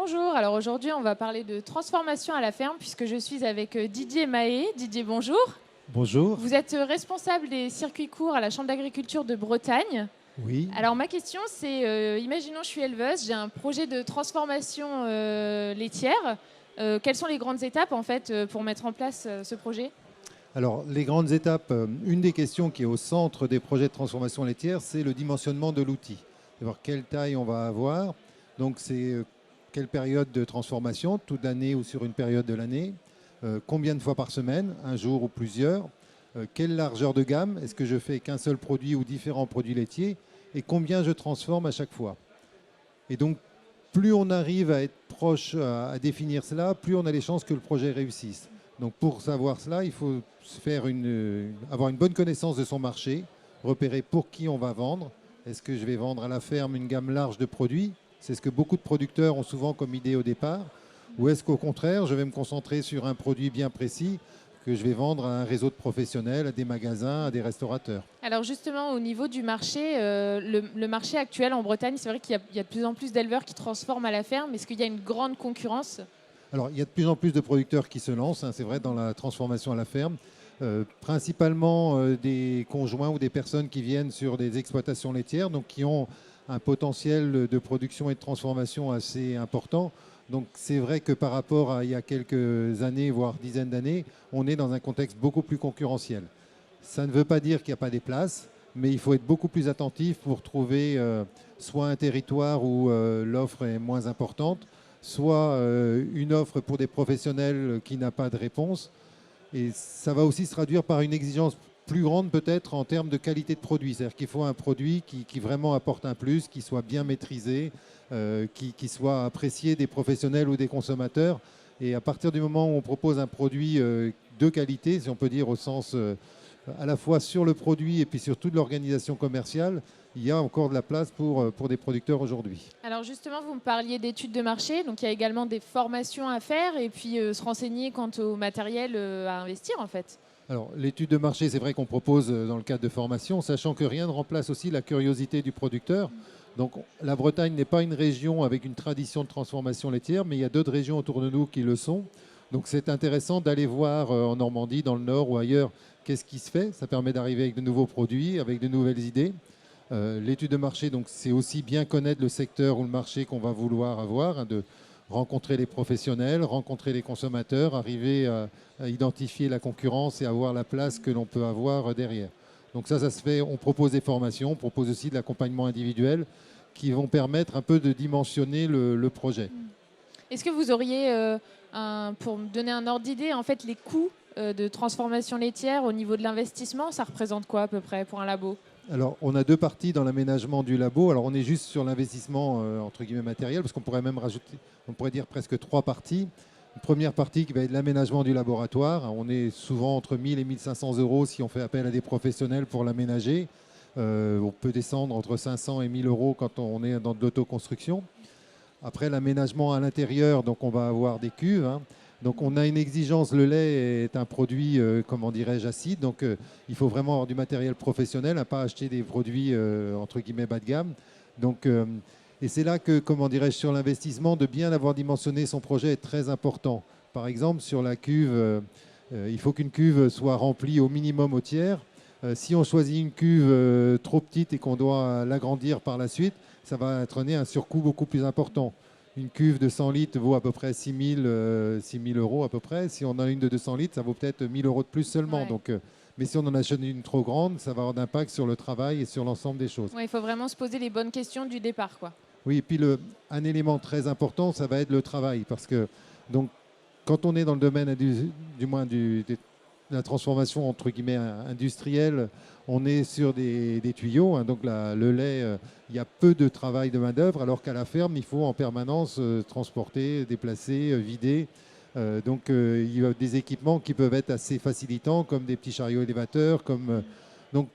Bonjour, alors aujourd'hui on va parler de transformation à la ferme puisque je suis avec Didier Mahé. Didier, bonjour. Bonjour. Vous êtes responsable des circuits courts à la Chambre d'agriculture de Bretagne. Oui. Alors ma question c'est, imaginons je suis éleveuse, j'ai un projet de transformation laitière. Quelles sont les grandes étapes en fait pour mettre en place ce projet? Alors, les grandes étapes, une des questions qui est au centre des projets de transformation laitière, c'est le dimensionnement de l'outil. Savoir quelle taille on va avoir. Donc, c'est quelle période de transformation, toute l'année ou sur une période de l'année. Combien de fois par semaine, un jour ou plusieurs. Quelle largeur de gamme, est-ce que je fais qu'un seul produit ou différents produits laitiers. Et combien je transforme à chaque fois. Et donc, plus on arrive à être proche, à définir cela, plus on a les chances que le projet réussisse. Donc pour savoir cela, il faut avoir une bonne connaissance de son marché, repérer pour qui on va vendre. Est-ce que je vais vendre à la ferme une gamme large de produits? C'est ce que beaucoup de producteurs ont souvent comme idée au départ. Ou est-ce qu'au contraire, je vais me concentrer sur un produit bien précis que je vais vendre à un réseau de professionnels, à des magasins, à des restaurateurs? Alors justement, au niveau du marché, le marché actuel en Bretagne, c'est vrai qu'il y a de plus en plus d'éleveurs qui transforment à la ferme. Est-ce qu'il y a une grande concurrence? Alors, il y a de plus en plus de producteurs qui se lancent, hein, c'est vrai, dans la transformation à la ferme. Principalement des conjoints ou des personnes qui viennent sur des exploitations laitières, donc qui ont un potentiel de production et de transformation assez important. Donc c'est vrai que par rapport à il y a quelques années, voire dizaines d'années, on est dans un contexte beaucoup plus concurrentiel. Ça ne veut pas dire qu'il n'y a pas des places, mais il faut être beaucoup plus attentif pour trouver soit un territoire où l'offre est moins importante, soit une offre pour des professionnels qui n'a pas de réponse. Et ça va aussi se traduire par une exigence plus grande peut-être en termes de qualité de produit. C'est-à-dire qu'il faut un produit qui vraiment apporte un plus, qui soit bien maîtrisé, qui soit apprécié des professionnels ou des consommateurs. Et à partir du moment où on propose un produit de qualité, si on peut dire au sens à la fois sur le produit et puis sur toute l'organisation commerciale, il y a encore de la place pour des producteurs aujourd'hui. Alors justement, vous me parliez d'études de marché, donc il y a également des formations à faire et puis se renseigner quant au matériel à investir en fait. Alors, l'étude de marché, c'est vrai qu'on propose dans le cadre de formation, sachant que rien ne remplace aussi la curiosité du producteur. Donc, la Bretagne n'est pas une région avec une tradition de transformation laitière, mais il y a d'autres régions autour de nous qui le sont. Donc, c'est intéressant d'aller voir en Normandie, dans le Nord ou ailleurs, qu'est-ce qui se fait. Ça permet d'arriver avec de nouveaux produits, avec de nouvelles idées. L'étude de marché, donc, c'est aussi bien connaître le secteur ou le marché qu'on va vouloir avoir, hein, de rencontrer les professionnels, rencontrer les consommateurs, arriver à identifier la concurrence et à voir la place que l'on peut avoir derrière. Donc ça se fait, on propose des formations, on propose aussi de l'accompagnement individuel qui vont permettre un peu de dimensionner le projet. Est-ce que vous auriez, pour me donner un ordre d'idée, en fait, les coûts de transformation laitière au niveau de l'investissement, ça représente quoi à peu près pour un labo? Alors, on a deux parties dans l'aménagement du labo. Alors, on est juste sur l'investissement, entre guillemets, matériel, parce qu'on pourrait même rajouter, on pourrait dire presque trois parties. Une première partie qui va être l'aménagement du laboratoire. On est souvent entre 1000 et 1500 euros si on fait appel à des professionnels pour l'aménager. On peut descendre entre 500 et 1000 euros quand on est dans de l'autoconstruction. Après, l'aménagement à l'intérieur, donc on va avoir des cuves, hein. Donc on a une exigence, le lait est un produit, comment dirais-je, acide, donc il faut vraiment avoir du matériel professionnel, à pas acheter des produits entre guillemets bas de gamme. Donc, et c'est là que, comment dirais-je, sur l'investissement, de bien avoir dimensionné son projet est très important. Par exemple, sur la cuve, il faut qu'une cuve soit remplie au minimum au tiers. Si on choisit une cuve trop petite et qu'on doit l'agrandir par la suite, ça va entraîner un surcoût beaucoup plus important. Une cuve de 100 litres vaut à peu près 6 000 euros à peu près. Si on en a une de 200 litres, ça vaut peut-être 1 000 euros de plus seulement. Ouais. Donc, mais si on en achète une trop grande, ça va avoir d'impact sur le travail et sur l'ensemble des choses. Ouais, il faut vraiment se poser les bonnes questions du départ, quoi. Oui, et puis un élément très important, ça va être le travail. Parce que donc, quand on est dans le domaine du moins de la transformation entre guillemets industrielle, on est sur des tuyaux, hein. Donc le lait, il y a peu de travail de main-d'œuvre, alors qu'à la ferme, il faut en permanence transporter, déplacer, vider. Il y a des équipements qui peuvent être assez facilitants, comme des petits chariots élévateurs. Donc,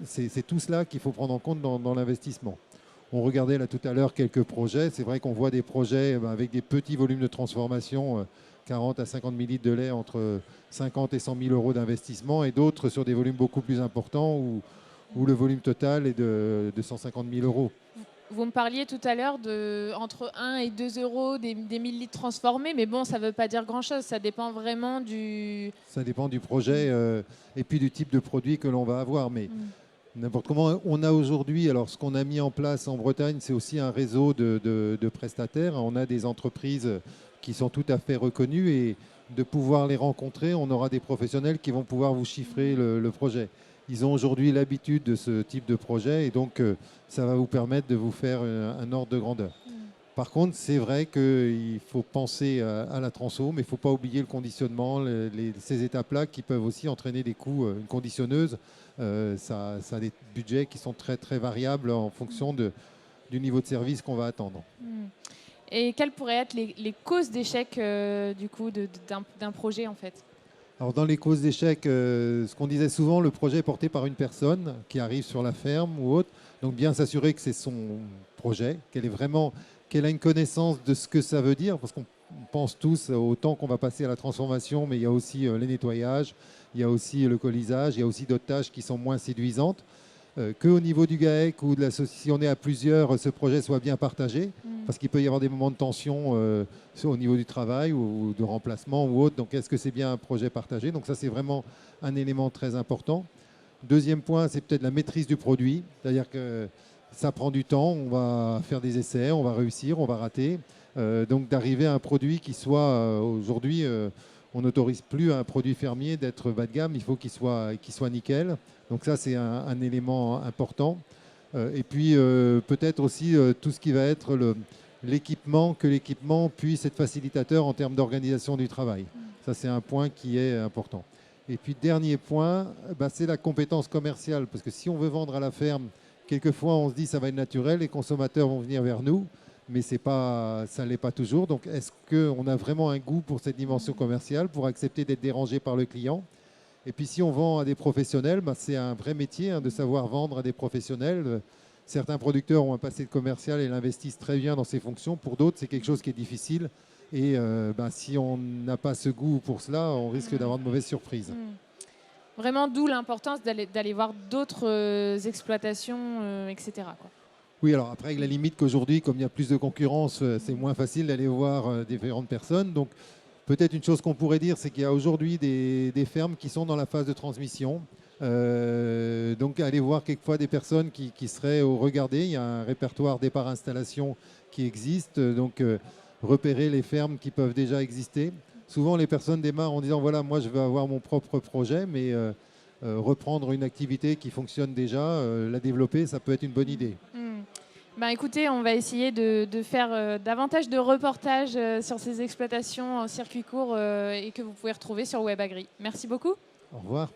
c'est tout cela qu'il faut prendre en compte dans l'investissement. On regardait là tout à l'heure quelques projets. C'est vrai qu'on voit des projets avec des petits volumes de transformation, 40 à 50 000 litres de lait entre 50 et 100 000 euros d'investissement, et d'autres sur des volumes beaucoup plus importants où le volume total est de 150 000 euros. Vous me parliez tout à l'heure de entre 1 et 2 euros des 1000 litres transformés, mais bon, ça ne veut pas dire grand-chose. Ça dépend vraiment du... Ça dépend du projet et puis du type de produit que l'on va avoir. Mais n'importe comment, on a aujourd'hui, alors ce qu'on a mis en place en Bretagne, c'est aussi un réseau de prestataires. On a des entreprises qui sont tout à fait reconnues et de pouvoir les rencontrer, on aura des professionnels qui vont pouvoir vous chiffrer le projet. Ils ont aujourd'hui l'habitude de ce type de projet et donc ça va vous permettre de vous faire un ordre de grandeur. Par contre, c'est vrai qu'il faut penser à la transfo, mais il ne faut pas oublier le conditionnement, ces étapes-là qui peuvent aussi entraîner des coûts. Une conditionneuse, ça a des budgets qui sont très, très variables en fonction du niveau de service qu'on va attendre. Et quelles pourraient être les causes d'échec du coup d'un projet en fait? Alors dans les causes d'échec, ce qu'on disait souvent, le projet est porté par une personne qui arrive sur la ferme ou autre. Donc bien s'assurer que c'est son projet, qu'elle a une connaissance de ce que ça veut dire, parce qu'on pense tous au temps qu'on va passer à la transformation, mais il y a aussi les nettoyages, il y a aussi le colisage, il y a aussi d'autres tâches qui sont moins séduisantes. Qu'au niveau du GAEC ou si on est à plusieurs, ce projet soit bien partagé, parce qu'il peut y avoir des moments de tension au niveau du travail ou de remplacement ou autre. Donc est-ce que c'est bien un projet partagé? Donc ça, c'est vraiment un élément très important. Deuxième point, c'est peut-être la maîtrise du produit, c'est-à-dire que ça prend du temps, on va faire des essais, on va réussir, on va rater. Donc d'arriver à un produit qui soit aujourd'hui... on n'autorise plus un produit fermier d'être bas de gamme, il faut qu'il soit nickel. Donc ça, c'est un élément important. Et puis peut-être aussi tout ce qui va être l'équipement, que l'équipement puisse être facilitateur en termes d'organisation du travail. Ça, c'est un point qui est important. Et puis dernier point, c'est la compétence commerciale. Parce que si on veut vendre à la ferme, quelquefois on se dit ça va être naturel, les consommateurs vont venir vers nous. Mais ça ne l'est pas toujours. Donc, est-ce qu'on a vraiment un goût pour cette dimension commerciale, pour accepter d'être dérangé par le client? Et puis, si on vend à des professionnels, c'est un vrai métier de savoir vendre à des professionnels. Certains producteurs ont un passé de commercial et l'investissent très bien dans ces fonctions. Pour d'autres, c'est quelque chose qui est difficile. Et si on n'a pas ce goût pour cela, on risque d'avoir de mauvaises surprises. Vraiment, d'où l'importance d'aller voir d'autres exploitations, etc. quoi. Oui, alors après, avec la limite qu'aujourd'hui, comme il y a plus de concurrence, c'est moins facile d'aller voir différentes personnes. Donc, peut-être une chose qu'on pourrait dire, c'est qu'il y a aujourd'hui des fermes qui sont dans la phase de transmission. Donc, aller voir quelquefois des personnes qui seraient au regarder. Il y a un répertoire départ-installation qui existe. Donc, repérer les fermes qui peuvent déjà exister. Souvent, les personnes démarrent en disant, voilà, moi, je veux avoir mon propre projet, mais reprendre une activité qui fonctionne déjà, la développer, ça peut être une bonne idée. Écoutez, on va essayer de faire davantage de reportages sur ces exploitations en circuit court et que vous pouvez retrouver sur WebAgri. Merci beaucoup. Au revoir.